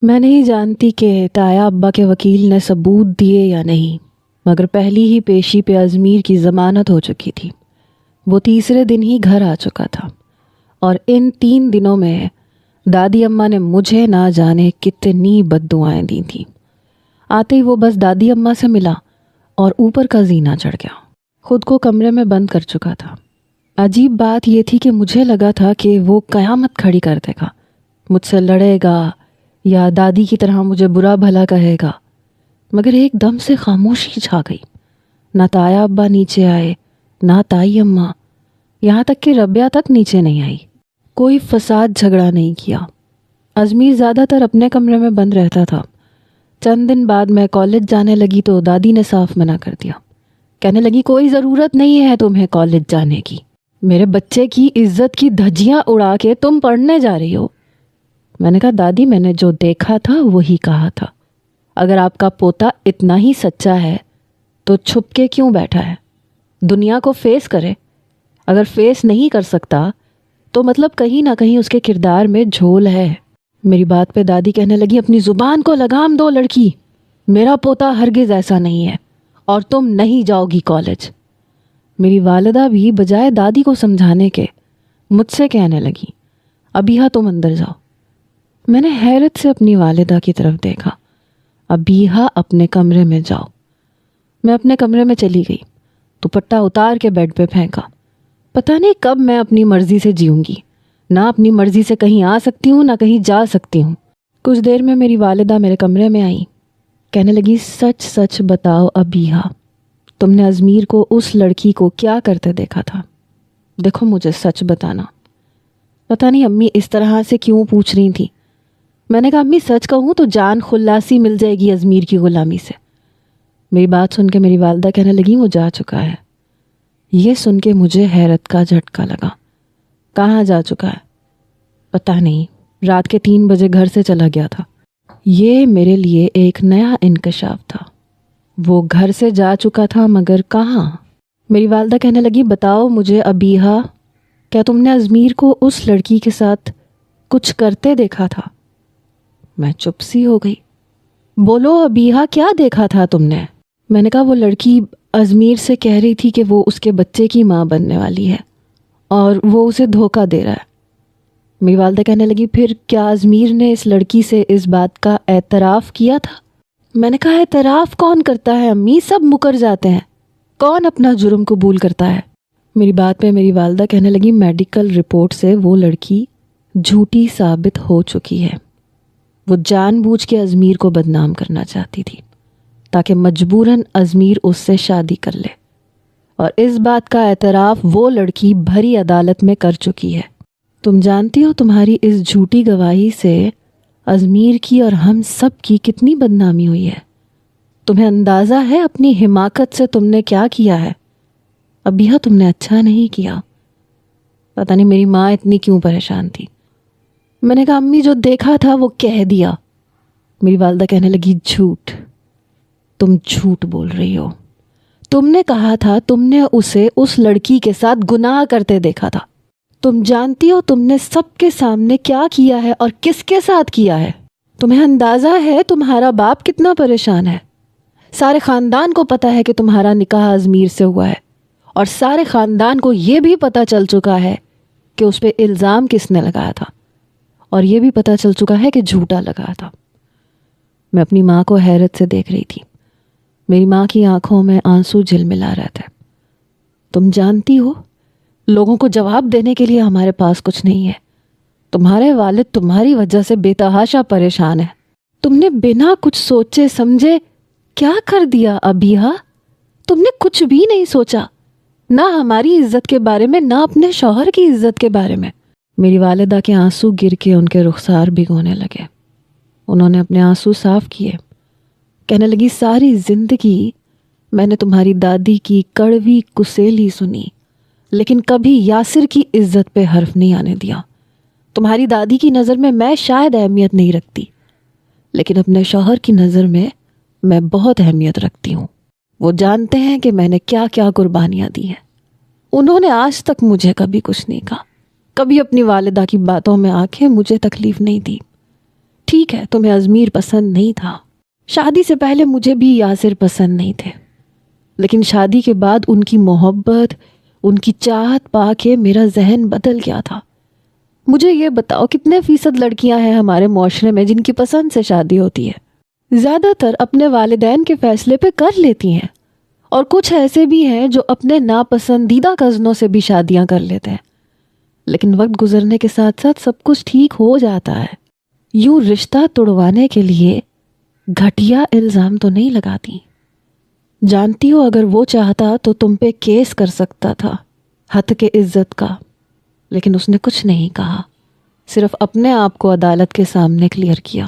میں نہیں جانتی کہ تایا ابا کے وکیل نے ثبوت دیے یا نہیں، مگر پہلی ہی پیشی پہ ازمیر کی ضمانت ہو چکی تھی۔ وہ تیسرے دن ہی گھر آ چکا تھا، اور ان 3 دنوں میں دادی اماں نے مجھے نہ جانے کتنی بد دعائیں دی تھیں۔ آتے ہی وہ بس دادی اماں سے ملا اور اوپر کا زینہ چڑھ گیا۔ خود کو کمرے میں بند کر چکا تھا۔ عجیب بات یہ تھی کہ مجھے لگا تھا کہ وہ قیامت کھڑی کر دے گا، مجھ سے لڑے گا یا دادی کی طرح مجھے برا بھلا کہے گا، مگر ایک دم سے خاموشی چھا گئی۔ نہ تایا ابا نیچے آئے، نہ تائی اماں، یہاں تک کہ ربیہ تک نیچے نہیں آئی۔ کوئی فساد جھگڑا نہیں کیا۔ ازمیر زیادہ تر اپنے کمرے میں بند رہتا تھا۔ چند دن بعد میں کالج جانے لگی تو دادی نے صاف منع کر دیا۔ کہنے لگی کوئی ضرورت نہیں ہے تمہیں کالج جانے کی، میرے بچے کی عزت کی دھجیاں اڑا کے تم پڑھنے جا رہی ہو۔ میں نے کہا دادی میں نے جو دیکھا تھا وہی کہا تھا، اگر آپ کا پوتا اتنا ہی سچا ہے تو چھپ کے کیوں بیٹھا ہے؟ دنیا کو فیس کرے۔ اگر فیس نہیں کر سکتا تو مطلب کہیں نہ کہیں اس کے کردار میں جھول ہے۔ میری بات پہ دادی کہنے لگی اپنی زبان کو لگام دو لڑکی، میرا پوتا ہرگز ایسا نہیں ہے اور تم نہیں جاؤ گی کالج۔ میری والدہ بھی بجائے دادی کو سمجھانے کے مجھ سے کہنے لگی ابیہا تم اندر جاؤ۔ میں نے حیرت سے اپنی والدہ کی طرف دیکھا۔ ابیہا اپنے کمرے میں جاؤ۔ میں اپنے کمرے میں چلی گئی، دوپٹہ اتار کے بیڈ پہ پھینکا۔ پتہ نہیں کب میں اپنی مرضی سے جیوں گی، نہ اپنی مرضی سے کہیں آ سکتی ہوں نہ کہیں جا سکتی ہوں۔ کچھ دیر میں میری والدہ میرے کمرے میں آئی، کہنے لگی سچ سچ بتاؤ ابیہا، تم نے ازمیر کو اس لڑکی کو کیا کرتے دیکھا تھا؟ دیکھو مجھے سچ بتانا۔ پتہ نہیں امی اس طرح سے کیوں پوچھ رہی تھی۔ میں نے کہا امی سچ کہوں تو جان خلاصی مل جائے گی ازمیر کی غلامی سے۔ میری بات سن کے میری والدہ کہنے لگی وہ جا چکا ہے۔ یہ سن کے مجھے حیرت کا جھٹکا لگا۔ کہاں جا چکا ہے؟ پتہ نہیں، رات کے 3 بجے گھر سے چلا گیا تھا۔ یہ میرے لیے ایک نیا انکشاف تھا۔ وہ گھر سے جا چکا تھا مگر کہاں؟ میری والدہ کہنے لگی بتاؤ مجھے ابیہا، کیا تم نے ازمیر کو اس لڑکی کے ساتھ کچھ کرتے دیکھا تھا؟ میں چپ سی ہو گئی۔ بولو ابیہا کیا دیکھا تھا تم نے؟ میں نے کہا وہ لڑکی ازمیر سے کہہ رہی تھی کہ وہ اس کے بچے کی ماں بننے والی ہے اور وہ اسے دھوکہ دے رہا ہے۔ میری والدہ کہنے لگی پھر کیا ازمیر نے اس لڑکی سے اس بات کا اعتراف کیا تھا؟ میں نے کہا اعتراف کون کرتا ہے امی، سب مکر جاتے ہیں، کون اپنا جرم قبول کرتا ہے؟ میری بات پہ میری والدہ کہنے لگی میڈیکل رپورٹ سے وہ لڑکی جھوٹی ثابت ہو چکی ہے۔ وہ جان بوجھ کے ازمیر کو بدنام کرنا چاہتی تھی تاکہ مجبوراً ازمیر اس سے شادی کر لے، اور اس بات کا اعتراف وہ لڑکی بھری عدالت میں کر چکی ہے۔ تم جانتی ہو تمہاری اس جھوٹی گواہی سے ازمیر کی اور ہم سب کی کتنی بدنامی ہوئی ہے۔ تمہیں اندازہ ہے اپنی حماقت سے تم نے کیا کیا ہے؟ ابیہا تم نے اچھا نہیں کیا۔ پتہ نہیں میری ماں اتنی کیوں پریشان تھی۔ میں نے کہا امی جو دیکھا تھا وہ کہہ دیا۔ میری والدہ کہنے لگی جھوٹ، تم جھوٹ بول رہی ہو۔ تم نے کہا تھا تم نے اسے اس لڑکی کے ساتھ گناہ کرتے دیکھا تھا۔ تم جانتی ہو تم نے سب کے سامنے کیا کیا ہے اور کس کے ساتھ کیا ہے؟ تمہیں اندازہ ہے تمہارا باپ کتنا پریشان ہے؟ سارے خاندان کو پتہ ہے کہ تمہارا نکاح ازمیر سے ہوا ہے، اور سارے خاندان کو یہ بھی پتہ چل چکا ہے کہ اس پہ الزام کس نے لگایا تھا، اور یہ بھی پتہ چل چکا ہے کہ جھوٹا لگایا تھا۔ میں اپنی ماں کو حیرت سے دیکھ رہی تھی۔ میری ماں کی آنکھوں میں آنسو جھلملا رہے تھے۔ تم جانتی ہو لوگوں کو جواب دینے کے لیے ہمارے پاس کچھ نہیں ہے۔ تمہارے والد تمہاری وجہ سے بے تحاشا پریشان ہے۔ تم نے بنا کچھ سوچے سمجھے کیا کر دیا ابیہا؟ تم نے کچھ بھی نہیں سوچا، نہ ہماری عزت کے بارے میں نہ اپنے شوہر کی عزت کے بارے میں۔ میری والدہ کے آنسو گر کے ان کے رخسار بھگونے لگے۔ انہوں نے اپنے آنسو صاف کیے، کہنے لگی ساری زندگی میں نے تمہاری دادی کی کڑوی کسیلی سنی، لیکن کبھی یاسر کی عزت پہ حرف نہیں آنے دیا۔ تمہاری دادی کی نظر میں شاید اہمیت نہیں رکھتی، لیکن اپنے شوہر کی نظر میں بہت اہمیت رکھتی ہوں۔ وہ جانتے ہیں کہ میں نے کیا کیا قربانیاں دی ہیں۔ انہوں نے آج تک مجھے کبھی کچھ نہیں کہا، کبھی اپنی والدہ کی باتوں میں آ کے مجھے تکلیف نہیں دی۔ ٹھیک ہے تمہیں ازمیر پسند نہیں تھا، شادی سے پہلے مجھے بھی یاسر پسند نہیں تھے، لیکن شادی کے بعد ان کی محبت، ان کی چاہت پا کے میرا ذہن بدل گیا تھا۔ مجھے یہ بتاؤ کتنے فیصد لڑکیاں ہیں ہمارے معاشرے میں جن کی پسند سے شادی ہوتی ہے؟ زیادہ تر اپنے والدین کے فیصلے پہ کر لیتی ہیں، اور کچھ ایسے بھی ہیں جو اپنے ناپسندیدہ کزنوں سے بھی شادیاں کر لیتے ہیں، لیکن وقت گزرنے کے ساتھ ساتھ سب کچھ ٹھیک ہو جاتا ہے۔ یوں رشتہ توڑوانے کے لیے گھٹیا الزام تو نہیں لگاتی۔ جانتی ہو اگر وہ چاہتا تو تم پہ کیس کر سکتا تھا، حد کے عزت کا، لیکن اس نے کچھ نہیں کہا، صرف اپنے آپ کو عدالت کے سامنے کلیئر کیا۔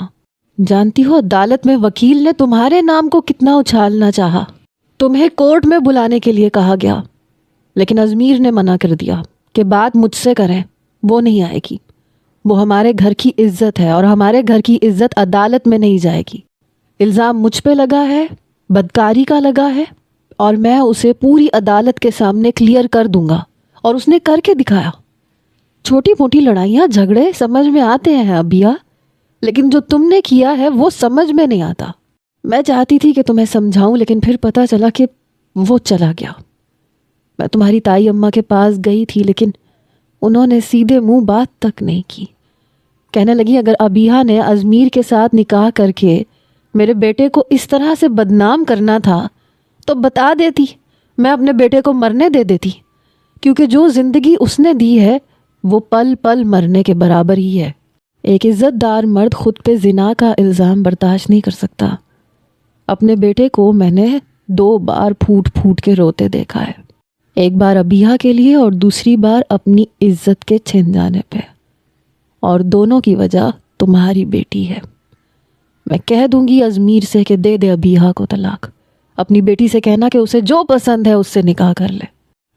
جانتی ہو عدالت میں وکیل نے تمہارے نام کو کتنا اچھالنا چاہا، تمہیں کورٹ میں بلانے کے لیے کہا گیا، لیکن ازمیر نے منع کر دیا کہ بات مجھ سے کریں، وہ نہیں آئے گی، وہ ہمارے گھر کی عزت ہے اور ہمارے گھر کی عزت عدالت میں نہیں جائے گی۔ الزام مجھ پہ لگا ہے، بدکاری کا لگا ہے، اور میں اسے پوری عدالت کے سامنے کلیئر کر دوں گا، اور اس نے کر کے دکھایا۔ چھوٹی موٹی لڑائیاں جھگڑے سمجھ میں آتے ہیں ابیا، لیکن جو تم نے کیا ہے وہ سمجھ میں نہیں آتا۔ میں چاہتی تھی کہ تمہیں سمجھاؤں، لیکن پھر پتہ چلا کہ وہ چلا گیا۔ میں تمہاری تائی اماں کے پاس گئی تھی، لیکن انہوں نے سیدھے منہ بات تک نہیں کی۔ کہنے لگی اگر ابیہ نے ازمیر کے ساتھ نکاح کر کے میرے بیٹے کو اس طرح سے بدنام کرنا تھا تو بتا دیتی، میں اپنے بیٹے کو مرنے دے دیتی، کیونکہ جو زندگی اس نے دی ہے وہ پل پل مرنے کے برابر ہی ہے۔ ایک عزت دار مرد خود پہ زنا کا الزام برداشت نہیں کر سکتا۔ اپنے بیٹے کو میں نے 2 بار پھوٹ پھوٹ کے روتے دیکھا ہے، ایک بار ابیہ کے لیے اور دوسری بار اپنی عزت کے چھن جانے پہ، اور دونوں کی وجہ تمہاری بیٹی ہے۔ میں کہہ دوں گی ازمیر سے کہ دے دے ابیہ کو طلاق، اپنی بیٹی سے کہنا کہ اسے جو پسند ہے اس سے نکاح کر لے۔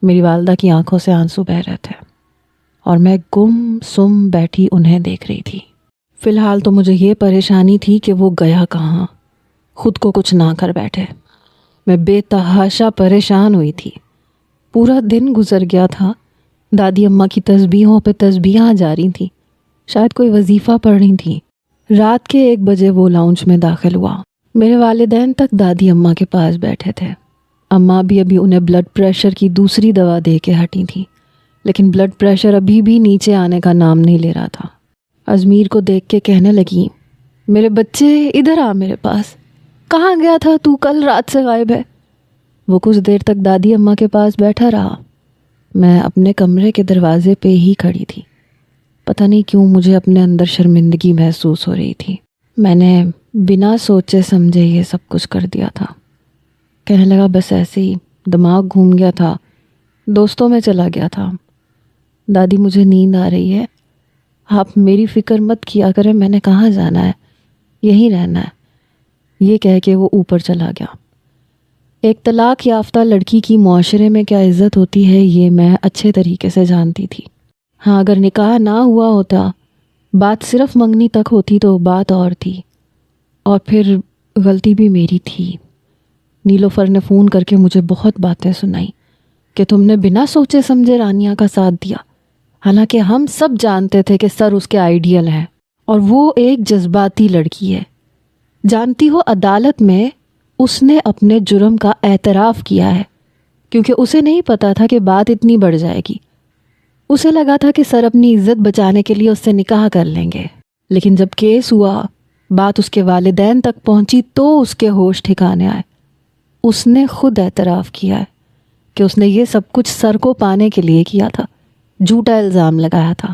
میری والدہ کی آنکھوں سے آنسو بہہ رہے تھے اور میں گم سم بیٹھی انہیں دیکھ رہی تھی۔ فی الحال تو مجھے یہ پریشانی تھی کہ وہ گیا کہاں، خود کو کچھ نہ کر بیٹھے۔ میں بے تحاشا پریشان ہوئی تھی۔ پورا دن گزر گیا تھا، دادی اماں کی تسبیحوں پہ تسبیحاں جاری تھیں، شاید کوئی وظیفہ پڑھ رہی تھیں۔ رات کے 1 بجے وہ لاؤنج میں داخل ہوا۔ میرے والدین تک دادی اماں کے پاس بیٹھے تھے۔ اماں بھی ابھی انہیں بلڈ پریشر کی دوسری دوا دے کے ہٹی تھیں، لیکن بلڈ پریشر ابھی بھی نیچے آنے کا نام نہیں لے رہا تھا۔ ازمیر کو دیکھ کے کہنے لگی میرے بچے ادھر آ میرے پاس، کہاں گیا تھا تو، کل رات سے غائب ہے۔ وہ کچھ دیر تک دادی اماں کے پاس بیٹھا رہا۔ میں اپنے کمرے کے دروازے پہ ہی کھڑی تھی۔ پتہ نہیں کیوں مجھے اپنے اندر شرمندگی محسوس ہو رہی تھی۔ میں نے بنا سوچے سمجھے یہ سب کچھ کر دیا تھا۔ کہنے لگا بس ایسے ہی دماغ گھوم گیا تھا، دوستوں میں چلا گیا تھا۔ دادی مجھے نیند آ رہی ہے، آپ میری فکر مت کیا کریں، میں نے کہاں جانا ہے، یہیں رہنا ہے، یہ کہہ کے وہ اوپر چلا گیا۔ ایک طلاق یافتہ لڑکی کی معاشرے میں کیا عزت ہوتی ہے یہ میں اچھے طریقے سے جانتی تھی۔ ہاں اگر نکاح نہ ہوا ہوتا، بات صرف منگنی تک ہوتی تو بات اور تھی، اور پھر غلطی بھی میری تھی۔ نیلوفر نے فون کر کے مجھے بہت باتیں سنائی کہ تم نے بنا سوچے سمجھے رانیہ کا ساتھ دیا، حالانکہ ہم سب جانتے تھے کہ سر اس کے آئیڈیل ہیں اور وہ ایک جذباتی لڑکی ہے۔ جانتی ہو عدالت میں اس نے اپنے جرم کا اعتراف کیا ہے، کیونکہ اسے نہیں پتا تھا کہ بات اتنی بڑھ جائے گی۔ اسے لگا تھا کہ سر اپنی عزت بچانے کے لیے اس سے نکاح کر لیں گے، لیکن جب کیس ہوا، بات اس کے والدین تک پہنچی تو اس کے ہوش ٹھکانے آئے۔ اس نے خود اعتراف کیا ہے کہ اس نے یہ سب کچھ سر کو پانے کے لیے کیا تھا، جھوٹا الزام لگایا تھا۔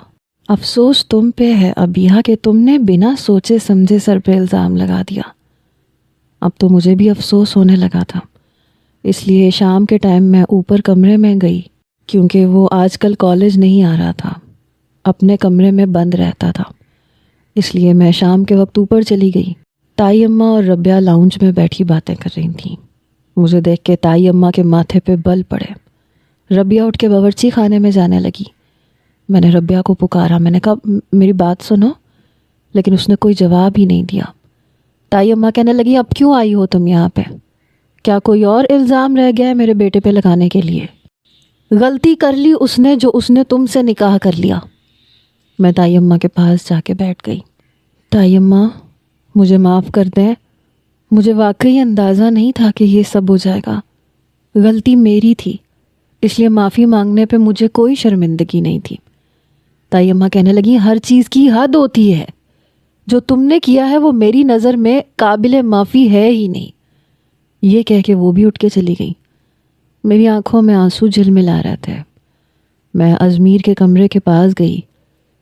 افسوس تم پہ ہے ابیہ کہ تم نے بنا سوچے سمجھے سر پہ الزام لگا دیا۔ اب تو مجھے بھی افسوس ہونے لگا تھا، اس لیے شام کے ٹائم میں اوپر کمرے میں گئی، کیونکہ وہ آج کل کالج نہیں آ رہا تھا، اپنے کمرے میں بند رہتا تھا، اس لیے میں شام کے وقت اوپر چلی گئی۔ تائی اماں اور ربیہ لاؤنج میں بیٹھی باتیں کر رہی تھیں۔ مجھے دیکھ کے تائی اماں کے ماتھے پہ بل پڑے۔ ربیہ اٹھ کے باورچی خانے میں جانے لگی۔ میں نے ربیہ کو پکارا، میں نے کہا میری بات سنو، لیکن اس نے کوئی جواب ہی نہیں دیا۔ تائی اماں کہنے لگی اب کیوں آئی ہو تم یہاں پہ؟ کیا کوئی اور الزام رہ گیا ہے میرے بیٹے پہ لگانے کے لیے؟ غلطی کر لی اس نے جو اس نے تم سے نکاح کر لیا۔ میں تائی اماں کے پاس جا کے بیٹھ گئی۔ تائی اماں مجھے معاف کر دیں، مجھے واقعی اندازہ نہیں تھا کہ یہ سب ہو جائے گا۔ غلطی میری تھی، اس لیے معافی مانگنے پہ مجھے کوئی شرمندگی نہیں تھی۔ تائی اماں کہنے لگی ہر چیز کی حد ہوتی ہے، جو تم نے کیا ہے وہ میری نظر میں قابل معافی ہے ہی نہیں۔ یہ کہہ کے وہ بھی اٹھ کے چلی گئی۔ میری آنکھوں میں آنسو جھلملا رہے تھے۔ میں ازمیر کے کمرے کے پاس گئی،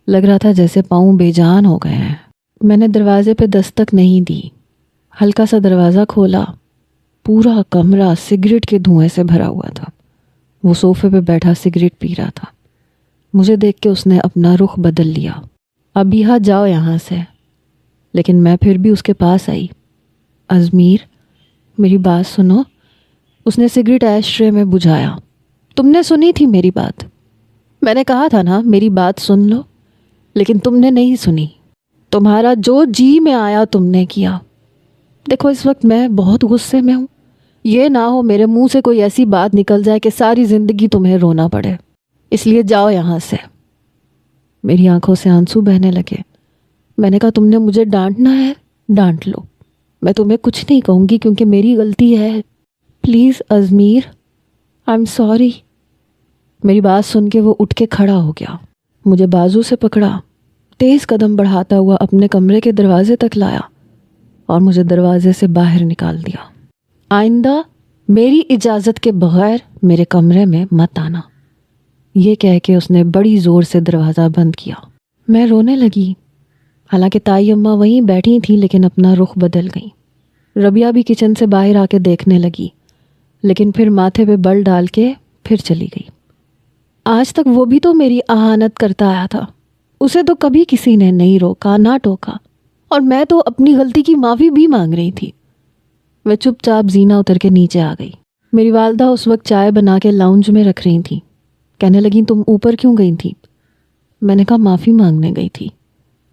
لگ رہا تھا جیسے پاؤں بے جان ہو گئے ہیں۔ میں نے دروازے پہ دستک نہیں دی، ہلکا سا دروازہ کھولا۔ پورا کمرہ سگریٹ کے دھوئیں سے بھرا ہوا تھا۔ وہ صوفے پہ بیٹھا سگریٹ پی رہا تھا۔ مجھے دیکھ کے اس نے اپنا رخ بدل لیا۔ ابیہا جاؤ یہاں سے، لیکن میں پھر بھی اس کے پاس آئی۔ ازمیر میری بات سنو۔ اس نے سگریٹ ایش ٹرے میں بجھایا۔ تم نے سنی تھی میری بات، میں نے کہا تھا نا میری بات سن لو، لیکن تم نے نہیں سنی۔ تمہارا جو جی میں آیا تم نے کیا۔ دیکھو اس وقت میں بہت غصے میں ہوں، یہ نہ ہو میرے منہ سے کوئی ایسی بات نکل جائے کہ ساری زندگی تمہیں رونا پڑے، اس لیے جاؤ یہاں سے۔ میری آنکھوں سے آنسو بہنے لگے۔ میں نے کہا تم نے مجھے ڈانٹنا ہے، ڈانٹ لو، میں تمہیں کچھ نہیں کہوں گی کیونکہ میری غلطی ہے۔ Please Izmir, I am sorry. میری بات سن کے وہ اٹھ کے کھڑا ہو گیا، مجھے بازو سے پکڑا، تیز قدم بڑھاتا ہوا اپنے کمرے کے دروازے تک لایا اور مجھے دروازے سے باہر نکال دیا۔ آئندہ میری اجازت کے بغیر میرے کمرے میں مت آنا، یہ کہہ کے اس نے بڑی زور سے دروازہ بند کیا۔ میں رونے لگی، حالانکہ تائی اماں وہیں بیٹھی تھیں لیکن اپنا رخ بدل گئیں۔ ربیہ بھی کچن سے باہر آ کے دیکھنے لگی، لیکن پھر ماتھے پہ بل ڈال کے پھر چلی گئی۔ آج تک وہ بھی تو میری اہانت کرتا آیا تھا، اسے تو کبھی کسی نے نہیں روکا نہ ٹوکا، اور میں تو اپنی غلطی کی معافی بھی مانگ رہی تھی۔ میں چپ چاپ زینہ اتر کے نیچے آ گئی۔ میری والدہ اس وقت چائے بنا کے لاؤنج میں رکھ رہی تھیں۔ کہنے لگیں تم اوپر کیوں گئی تھی؟ میں نے کہا معافی مانگنے گئی تھی،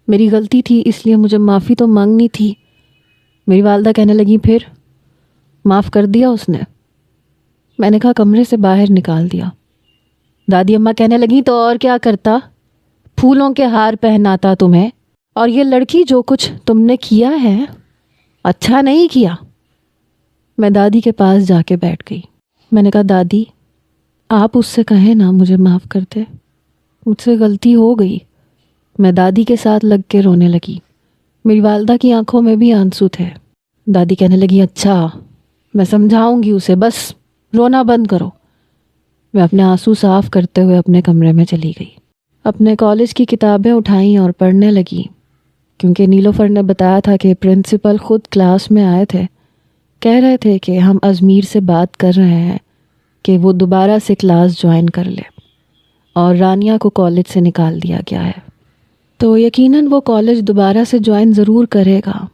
میری غلطی تھی اس لیے مجھے معافی تو مانگنی تھی۔ میری والدہ کہنے لگیں پھر معاف کر دیا اس نے؟ میں نے کہا کمرے سے باہر نکال دیا۔ دادی اماں کہنے لگیں تو اور کیا کرتا، پھولوں کے ہار پہناتا تمہیں، اور یہ لڑکی جو کچھ تم نے کیا ہے اچھا نہیں کیا۔ میں دادی کے پاس جا کے بیٹھ گئی۔ میں نے کہا دادی آپ اس سے کہیں نا مجھے معاف کر دے، مجھ سے غلطی ہو گئی۔ میں دادی کے ساتھ لگ کے رونے لگی۔ میری والدہ کی آنکھوں میں بھی آنسو تھے۔ دادی کہنے لگی اچھا میں سمجھاؤں گی اسے، بس رونا بند کرو۔ میں اپنے آنسو صاف کرتے ہوئے اپنے کمرے میں چلی گئی، اپنے کالج کی کتابیں اٹھائیں اور پڑھنے لگی، کیونکہ نیلوفر نے بتایا تھا کہ پرنسپل خود کلاس میں آئے تھے، کہہ رہے تھے کہ ہم ازمیر سے بات کر رہے ہیں کہ وہ دوبارہ سے کلاس جوائن کر لے، اور رانیہ کو کالج سے نکال دیا گیا ہے، تو یقیناً وہ کالج دوبارہ سے جوائن ضرور کرے گا۔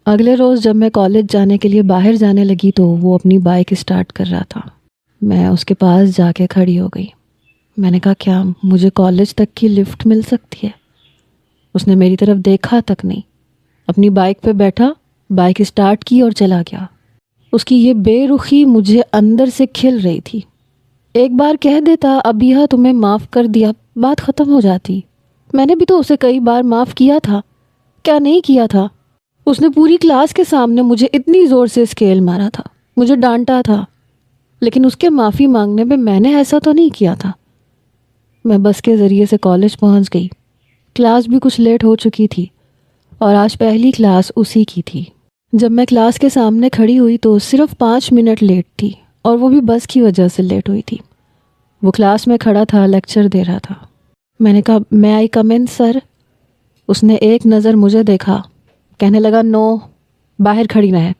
اگلے روز جب میں کالج جانے کے لیے باہر جانے لگی تو وہ اپنی بائک اسٹارٹ کر رہا تھا۔ میں اس کے پاس جا کے کھڑی ہو گئی۔ میں نے کہا کیا مجھے کالج تک کی لفٹ مل سکتی ہے؟ اس نے میری طرف دیکھا تک نہیں، اپنی بائک پہ بیٹھا، بائک اسٹارٹ کی اور چلا گیا۔ اس کی یہ بے رخی مجھے اندر سے کھل رہی تھی۔ ایک بار کہہ دیتا ابیہا تمہیں معاف کر دیا، بات ختم ہو جاتی۔ میں نے بھی تو اسے کئی بار معاف کیا تھا، کیا نہیں کیا تھا؟ اس نے پوری کلاس کے سامنے مجھے اتنی زور سے اسکیل مارا تھا، مجھے ڈانٹا تھا، لیکن اس کے معافی مانگنے پہ میں نے ایسا تو نہیں کیا تھا۔ میں بس کے ذریعے سے کالج پہنچ گئی۔ کلاس بھی کچھ لیٹ ہو چکی تھی، اور آج پہلی کلاس اسی کی تھی۔ جب میں کلاس کے سامنے کھڑی ہوئی تو صرف 5 منٹ لیٹ تھی، اور وہ بھی بس کی وجہ سے لیٹ ہوئی تھی۔ وہ کلاس میں کھڑا تھا، لیکچر دے رہا تھا۔ میں نے کہا میں آئی کم ان سر؟ اس نے ایک نظر مجھے دیکھا، کہنے لگا نو، باہر کھڑی رہیں۔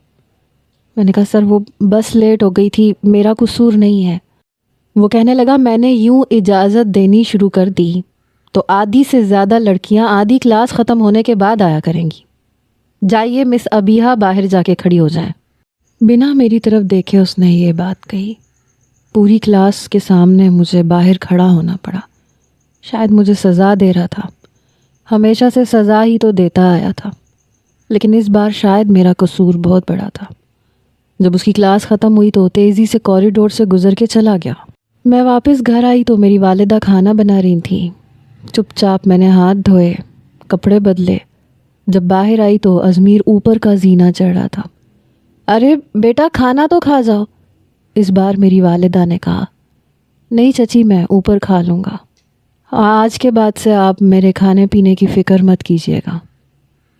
میں نے کہا سر وہ بس لیٹ ہو گئی تھی، میرا قصور نہیں ہے۔ وہ کہنے لگا میں نے یوں اجازت دینی شروع کر دی تو آدھی سے زیادہ لڑکیاں آدھی کلاس ختم ہونے کے بعد آیا کریں گی۔ جائیے مس ابیہا باہر جا کے کھڑی ہو جائیں۔ بنا میری طرف دیکھے اس نے یہ بات کہی۔ پوری کلاس کے سامنے مجھے باہر کھڑا ہونا پڑا۔ شاید مجھے سزا دے رہا تھا، ہمیشہ سے سزا ہی تو دیتا آیا تھا، لیکن اس بار شاید میرا قصور بہت بڑا تھا۔ جب اس کی کلاس ختم ہوئی تو تیزی سے کوریڈور سے گزر کے چلا گیا۔ میں واپس گھر آئی تو میری والدہ کھانا بنا رہی تھیں۔ چپ چاپ میں نے ہاتھ دھوئے، کپڑے بدلے، جب باہر آئی تو ازمیر اوپر کا زینہ چڑھ رہا تھا۔ ارے بیٹا کھانا تو کھا جاؤ، اس بار میری والدہ نے کہا۔ نہیں چچی، میں اوپر کھا لوں گا، آج کے بعد سے آپ میرے کھانے پینے کی فکر مت کیجیے گا۔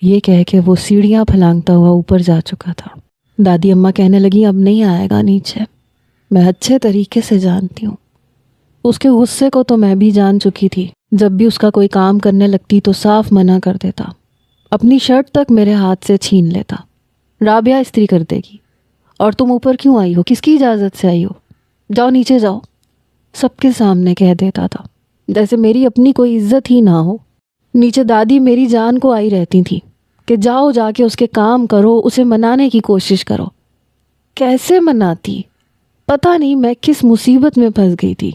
یہ کہہ کے وہ سیڑھیاں پھلانگتا ہوا اوپر جا چکا تھا۔ دادی اماں کہنے لگی اب نہیں آئے گا نیچے، میں اچھے طریقے سے جانتی ہوں۔ اس کے غصے کو تو میں بھی جان چکی تھی، جب بھی اس کا کوئی کام کرنے لگتی تو صاف منع کر دیتا، اپنی شرٹ تک میرے ہاتھ سے چھین لیتا۔ رابعہ استری کر دے گی، اور تم اوپر کیوں آئی ہو، کس کی اجازت سے آئی ہو، جاؤ نیچے جاؤ، سب کے سامنے کہہ دیتا تھا، جیسے میری اپنی کوئی عزت ہی نہ ہو۔ نیچے دادی میری جان کو آئی رہتی تھی کہ جاؤ جا کے اس کے کام کرو، اسے منانے کی کوشش کرو۔ کیسے مناتی؟ پتہ نہیں میں کس مصیبت میں پھنس گئی تھی۔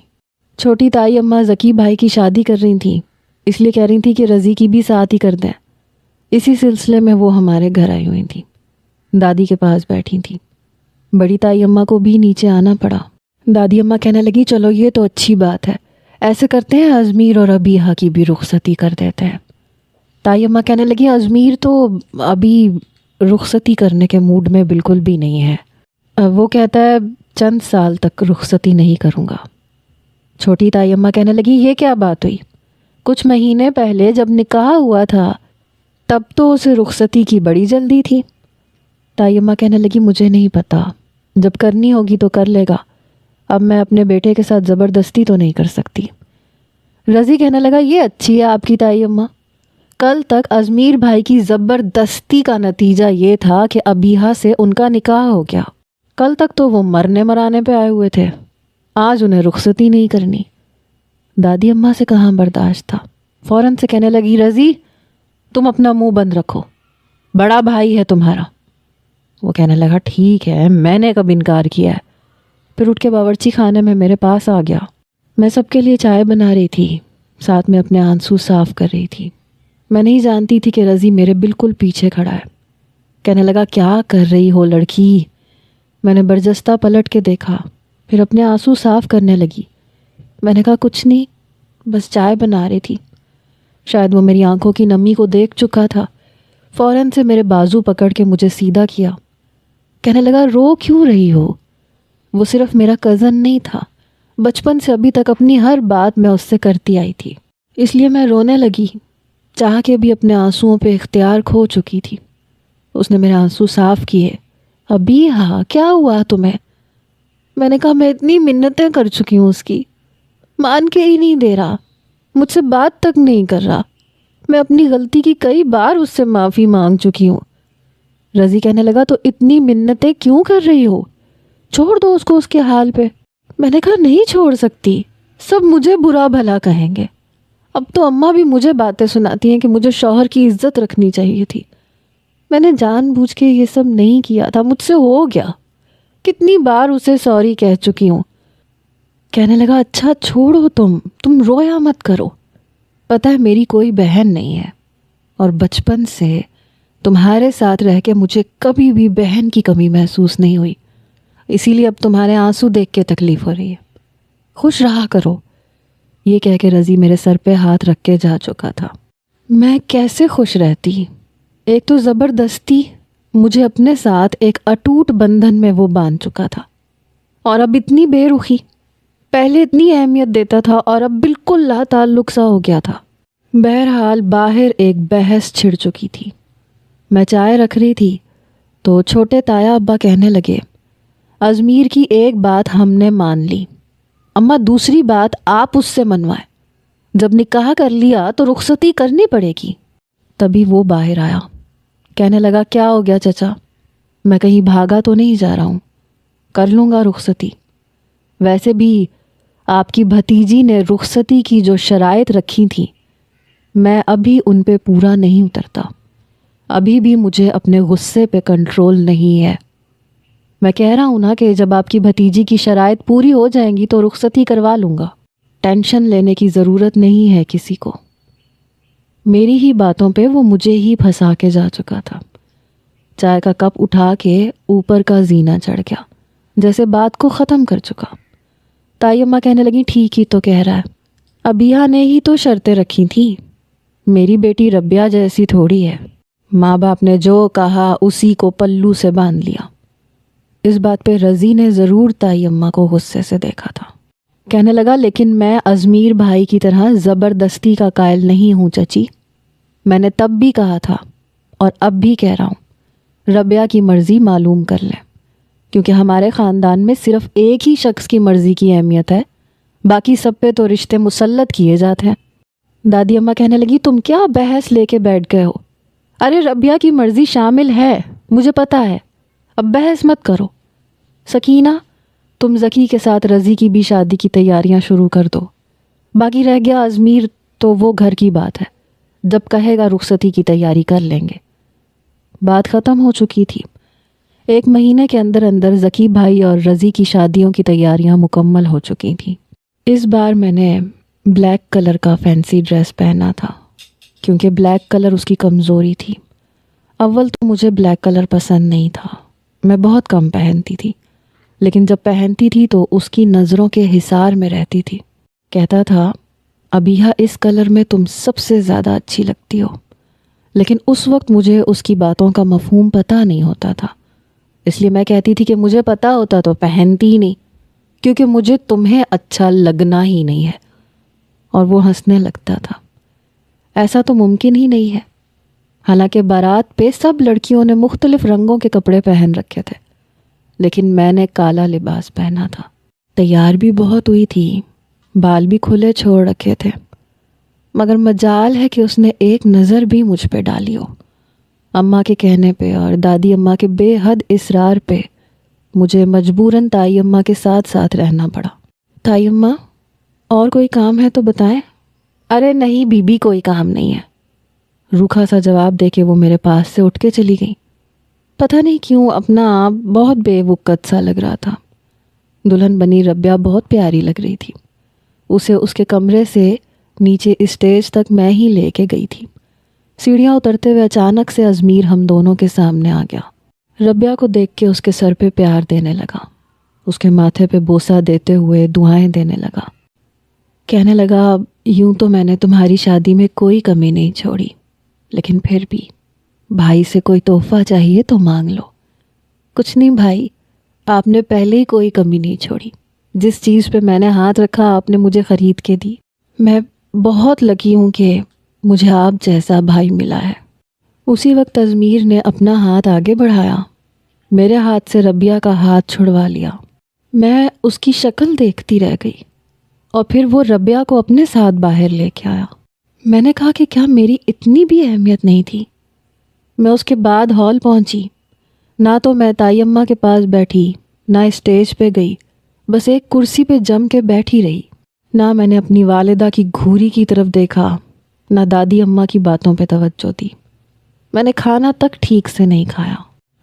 چھوٹی تائی اماں ذکی بھائی کی شادی کر رہی تھیں، اس لیے کہہ رہی تھی کہ رضی کی بھی ساتھ ہی کر دیں۔ اسی سلسلے میں وہ ہمارے گھر آئی ہوئی تھیں، دادی کے پاس بیٹھی تھیں۔ بڑی تائی اماں کو بھی نیچے آنا پڑا۔ دادی اماں کہنے لگی چلو یہ تو اچھی بات ہے، ایسے کرتے ہیں ازمیر اور ابیہا کی بھی رخصتی کر دیتے ہیں۔ تائی اماں کہنے لگی ازمیر تو ابھی رخصتی کرنے کے موڈ میں بالکل بھی نہیں ہے، وہ کہتا ہے چند سال تک رخصتی نہیں کروں گا۔ چھوٹی تائی اماں کہنے لگی یہ کیا بات ہوئی، کچھ مہینے پہلے جب نکاح ہوا تھا تب تو اسے رخصتی کی بڑی جلدی تھی۔ تائی اماں کہنے لگی مجھے نہیں پتا، جب کرنی ہوگی تو کر لے گا، اب میں اپنے بیٹے کے ساتھ زبردستی تو نہیں کر سکتی۔ رضی کہنے لگا یہ اچھی ہے آپ کی تائی اماں، کل تک ازمیر بھائی کی زبردستی کا نتیجہ یہ تھا کہ ابیہا سے ان کا نکاح ہو گیا، کل تک تو وہ مرنے مرانے پہ آئے ہوئے تھے، آج انہیں رخصتی نہیں کرنی۔ دادی اماں سے کہاں برداشت تھا، فوراً سے کہنے لگی رضی تم اپنا منہ بند رکھو، بڑا بھائی ہے تمہارا۔ وہ کہنے لگا ٹھیک ہے، میں نے کب انکار کیا ہے۔ پھر اٹھ کے باورچی خانے میں میرے پاس آ گیا۔ میں سب کے لیے چائے بنا رہی تھی، ساتھ میں اپنے آنسو صاف کر رہی تھی۔ میں نہیں جانتی تھی کہ رضی میرے بالکل پیچھے کھڑا ہے۔ کہنے لگا کیا کر رہی ہو لڑکی؟ میں نے برجستہ پلٹ کے دیکھا، پھر اپنے آنسو صاف کرنے لگی۔ میں نے کہا کچھ نہیں، بس چائے بنا رہی تھی۔ شاید وہ میری آنکھوں کی نمی کو دیکھ چکا تھا، فوراً سے میرے بازو پکڑ کے مجھے سیدھا کیا۔ کہنے لگا رو کیوں رہی ہو؟ وہ صرف میرا کزن نہیں تھا، بچپن سے ابھی تک اپنی ہر بات میں اس سے کرتی آئی تھی، اس لیے میں رونے لگی، چاہ کے بھی اپنے آنسوؤں پہ اختیار کھو چکی تھی۔ اس نے میرے آنسو صاف کیے۔ ابھی ہاں کیا ہوا تمہیں؟ میں نے کہا میں اتنی منتیں کر چکی ہوں اس کی، مان کے ہی نہیں دے رہا، مجھ سے بات تک نہیں کر رہا، میں اپنی غلطی کی کئی بار اس سے معافی مانگ چکی ہوں۔ رضی کہنے لگا تو اتنی منتیں کیوں کر رہی ہو، چھوڑ دو اس کو اس کے حال پہ۔ میں نے کہا نہیں چھوڑ سکتی، سب مجھے برا بھلا کہیں گے، اب تو اماں بھی مجھے باتیں سناتی ہیں کہ مجھے شوہر کی عزت رکھنی چاہیے تھی، میں نے جان بوجھ کے یہ سب نہیں کیا تھا، مجھ سے ہو گیا، کتنی بار اسے سوری کہہ چکی ہوں۔ کہنے لگا اچھا چھوڑو تم رویا مت کرو، پتہ ہے میری کوئی بہن نہیں ہے، اور بچپن سے تمہارے ساتھ رہ کے مجھے کبھی بھی بہن کی کمی محسوس نہیں ہوئی، اسی لیے اب تمہارے آنسو دیکھ کے تکلیف ہو رہی ہے، خوش رہا کرو۔ یہ کہہ کے رضی میرے سر پہ ہاتھ رکھ کے جا چکا تھا۔ میں کیسے خوش رہتی؟ ایک تو زبردستی مجھے اپنے ساتھ ایک اٹوٹ بندھن میں وہ باندھ چکا تھا، اور اب اتنی بے رخی، پہلے اتنی اہمیت دیتا تھا اور اب بالکل لا تعلق سا ہو گیا تھا۔ بہرحال باہر ایک بحث چھڑ چکی تھی۔ میں چائے رکھ رہی تھی تو چھوٹے تایا ابا کہنے لگے ازمیر کی ایک بات ہم نے مان لی، اماں دوسری بات آپ اس سے منوائیں، جب نکاح کر لیا تو رخصتی کرنی پڑے گی۔ تبھی وہ باہر آیا، کہنے لگا کیا ہو گیا چچا؟ میں کہیں بھاگا تو نہیں جا رہا ہوں، کر لوں گا رخصتی، ویسے بھی آپ کی بھتیجی نے رخصتی کی جو شرائط رکھی تھیں میں ابھی ان پہ پورا نہیں اترتا، ابھی بھی مجھے اپنے غصے پہ کنٹرول نہیں ہے۔ میں کہہ رہا ہوں نا کہ جب آپ کی بھتیجی کی شرائط پوری ہو جائیں گی تو رخصتی کروا لوں گا، ٹینشن لینے کی ضرورت نہیں ہے کسی کو۔ میری ہی باتوں پہ وہ مجھے ہی پھنسا کے جا چکا تھا۔ چائے کا کپ اٹھا کے اوپر کا زینہ چڑھ گیا، جیسے بات کو ختم کر چکا۔ تائی اماں کہنے لگی ٹھیک ہی تو کہہ رہا ہے، ابیہا نے ہی تو شرطیں رکھی تھیں، میری بیٹی ربیہ جیسی تھوڑی ہے، ماں باپ نے جو کہا اسی کو پلو سے باندھ لیا۔ اس بات پہ رضی نے ضرور تائی اماں کو غصے سے دیکھا تھا۔ کہنے لگا لیکن میں ازمیر بھائی کی طرح زبردستی کا قائل نہیں ہوں چچی، میں نے تب بھی کہا تھا اور اب بھی کہہ رہا ہوں، ربیہ کی مرضی معلوم کر لیں، کیونکہ ہمارے خاندان میں صرف ایک ہی شخص کی مرضی کی اہمیت ہے، باقی سب پہ تو رشتے مسلط کیے جاتے ہیں۔ دادی اماں کہنے لگی تم کیا بحث لے کے بیٹھ گئے ہو؟ ارے ربیہ کی مرضی شامل ہے، مجھے پتا ہے، اب بحث مت کرو۔ سکینہ تم ذکی کے ساتھ رضی کی بھی شادی کی تیاریاں شروع کر دو، باقی رہ گیا ازمیر تو وہ گھر کی بات ہے، جب کہے گا رخصتی کی تیاری کر لیں گے۔ بات ختم ہو چکی تھی۔ 1 مہینے کے اندر اندر ذکی بھائی اور رضی کی شادیوں کی تیاریاں مکمل ہو چکی تھیں۔ اس بار میں نے بلیک کلر کا فینسی ڈریس پہنا تھا، کیونکہ بلیک کلر اس کی کمزوری تھی۔ اول تو مجھے بلیک کلر پسند نہیں تھا، میں بہت کم پہنتی تھی، لیکن جب پہنتی تھی تو اس کی نظروں کے حصار میں رہتی تھی۔ کہتا تھا ابیہا اس کلر میں تم سب سے زیادہ اچھی لگتی ہو، لیکن اس وقت مجھے اس کی باتوں کا مفہوم پتہ نہیں ہوتا تھا، اس لیے میں کہتی تھی کہ مجھے پتہ ہوتا تو پہنتی ہی نہیں، کیونکہ مجھے تمہیں اچھا لگنا ہی نہیں ہے۔ اور وہ ہنسنے لگتا تھا۔ ایسا تو ممکن ہی نہیں ہے، حالانکہ بارات پہ سب لڑکیوں نے مختلف رنگوں کے کپڑے پہن رکھے تھے، لیکن میں نے کالا لباس پہنا تھا۔ تیار بھی بہت ہوئی تھی، بال بھی کھلے چھوڑ رکھے تھے، مگر مجال ہے کہ اس نے ایک نظر بھی مجھ پہ ڈالی ہو۔ اماں کے کہنے پہ اور دادی اماں کے بے حد اصرار پہ مجھے مجبوراً تائی اماں کے ساتھ ساتھ رہنا پڑا۔ تائی اماں اور کوئی کام ہے تو بتائیں۔ ارے نہیں بی بی کوئی کام نہیں ہے، روکھا سا جواب دے کے وہ میرے پاس سے اٹھ کے چلی گئی۔ پتہ نہیں کیوں اپنا آپ بہت بے وقت سا لگ رہا تھا۔ دلہن بنی ربیہ بہت پیاری لگ رہی تھی۔ اسے اس کے کمرے سے نیچے اسٹیج تک میں ہی لے کے گئی تھی۔ سیڑھیاں اترتے ہوئے اچانک سے ازمیر ہم دونوں کے سامنے آ گیا۔ ربیہ کو دیکھ کے اس کے سر پہ پیار دینے لگا، اس کے ماتھے پہ بوسہ دیتے ہوئے دعائیں دینے لگا۔ کہنے لگا یوں تو میں نے تمہاری شادی میں کوئی کمی نہیں چھوڑی، لیکن پھر بھی بھائی سے کوئی تحفہ چاہیے تو مانگ لو۔ کچھ نہیں بھائی، آپ نے پہلے ہی کوئی کمی نہیں چھوڑی، جس چیز پہ میں نے ہاتھ رکھا آپ نے مجھے خرید کے دی۔ میں بہت لکی ہوں کہ مجھے آپ جیسا بھائی ملا ہے۔ اسی وقت ازمیر نے اپنا ہاتھ آگے بڑھایا، میرے ہاتھ سے ربیہ کا ہاتھ چھڑوا لیا۔ میں اس کی شکل دیکھتی رہ گئی اور پھر وہ ربیہ کو اپنے ساتھ باہر لے کے آیا۔ میں نے کہا کہ کیا میری اتنی بھی اہمیت نہیں تھی؟ میں اس کے بعد ہال پہنچی، نہ تو میں تائی اماں کے پاس بیٹھی، نہ اسٹیج پہ گئی، بس ایک کرسی پہ جم کے بیٹھی رہی۔ نہ میں نے اپنی والدہ کی گھوری کی طرف دیکھا، نہ دادی اماں کی باتوں پہ توجہ دی۔ میں نے کھانا تک ٹھیک سے نہیں کھایا۔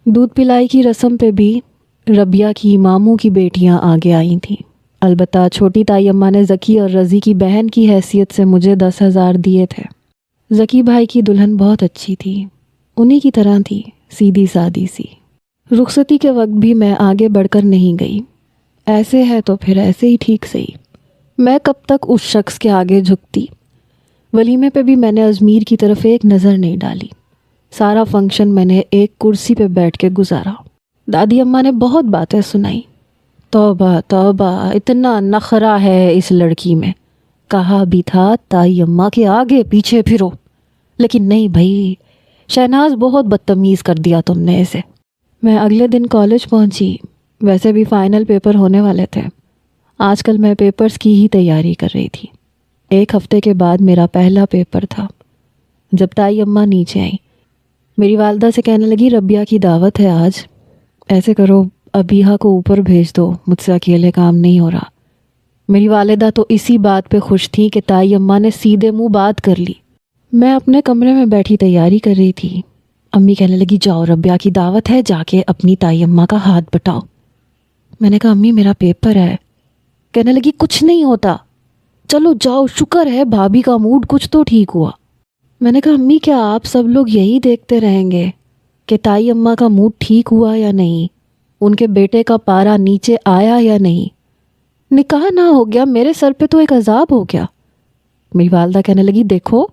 دودھ پلائی کی رسم پہ بھی ربیہ کی ماموں کی بیٹیاں آگے آئی تھیں۔ البتہ چھوٹی تائی اماں نے ذکی اور رضی کی بہن کی حیثیت سے مجھے 10,000 دیے تھے۔ ذکی بھائی کی دلہن بہت اچھی تھی، انہی کی طرح تھی، سیدھی سادی سی۔ رخصتی کے وقت بھی میں آگے بڑھ کر نہیں گئی، ایسے ہے تو پھر ایسے ہی ٹھیک صحیح، میں کب تک اس شخص کے آگے جھکتی۔ ولیمے پہ بھی میں نے ازمیر کی طرف ایک نظر نہیں ڈالی۔ سارا فنکشن میں نے ایک کرسی پہ بیٹھ کے گزارا۔ دادی اماں نے بہت باتیں سنائی۔ توبہ توبہ، اتنا نخرہ ہے اس لڑکی میں، کہا بھی تھا تائی اماں کے آگے پیچھے پھرو، لیکن نہیں بھائی، شہناز بہت بدتمیز کر دیا تم نے اسے۔ میں اگلے دن کالج پہنچی، ویسے بھی فائنل پیپر ہونے والے تھے۔ آج کل میں پیپرز کی ہی تیاری کر رہی تھی۔ 1 ہفتے کے بعد میرا پہلا پیپر تھا۔ جب تائی اماں نیچے آئیں، میری والدہ سے کہنے لگی ربیہ کی دعوت ہے آج، ایسے کرو ابیہا کو اوپر بھیج دو، مجھ سے اکیلے کام نہیں ہو رہا۔ میری والدہ تو اسی بات پہ خوش تھیں کہ تائی اماں نے سیدھے منہ بات کر لی۔ میں اپنے کمرے میں بیٹھی تیاری کر رہی تھی، امی کہنے لگی جاؤ ربیہ کی دعوت ہے، جا کے اپنی تائی اماں کا ہاتھ بٹاؤ۔ میں نے کہا امی میرا پیپر ہے۔ کہنے لگی کچھ نہیں ہوتا، چلو جاؤ، شکر ہے بھابھی کا موڈ کچھ تو ٹھیک ہوا۔ میں نے کہا امی کیا آپ سب لوگ یہی دیکھتے رہیں گے کہ تائی اماں کا موڈ ٹھیک ہوا یا نہیں، ان کے بیٹے کا پارا نیچے آیا یا نہیں؟ نکاح نہ ہو گیا، میرے سر پہ تو ایک عذاب ہو گیا۔ میری والدہ کہنے لگی دیکھو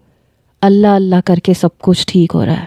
اللہ اللہ کر کے سب کچھ ٹھیک ہو رہا ہے،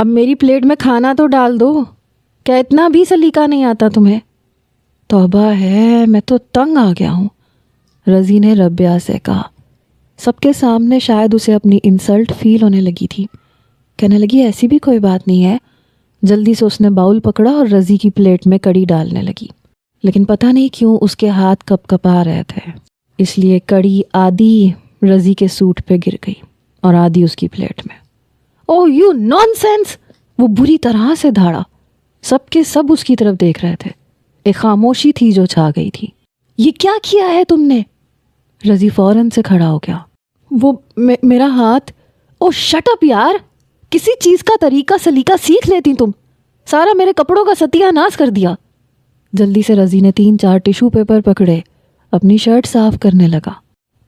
اب میری پلیٹ میں کھانا تو ڈال دو، کیا اتنا بھی سلیقہ نہیں آتا تمہیں؟ توبہ ہے، میں تو تنگ آ گیا ہوں، رضی نے ربیہ سے کہا۔ سب کے سامنے شاید اسے اپنی انسلٹ فیل ہونے لگی تھی۔ کہنے لگی ایسی بھی کوئی بات نہیں ہے۔ جلدی سے اس نے باؤل پکڑا اور رضی کی پلیٹ میں کڑی ڈالنے لگی، لیکن پتہ نہیں کیوں اس کے ہاتھ کپ کپا رہے تھے، اس لیے کڑی آدھی رضی کے سوٹ پہ گر گئی اور آدھی اس کی پلیٹ میں۔ اوہ یو نان سینس! وہ بری طرح سے دھاڑا۔ سب کے سب اس کی طرف دیکھ رہے تھے۔ ایک خاموشی تھی جو چھا گئی تھی۔ یہ کیا کیا ہے تم نے؟ رضی فوراً سے کھڑا ہو گیا۔ وہ میرا ہاتھ۔ او شٹ اپ یار، کسی چیز کا طریقہ سلیقہ سیکھ لیتی تم، سارا میرے کپڑوں کا ستیہ ناش کر دیا۔ جلدی سے رضی نے 3-4 ٹیشو پیپر پکڑے، اپنی شرٹ صاف کرنے لگا۔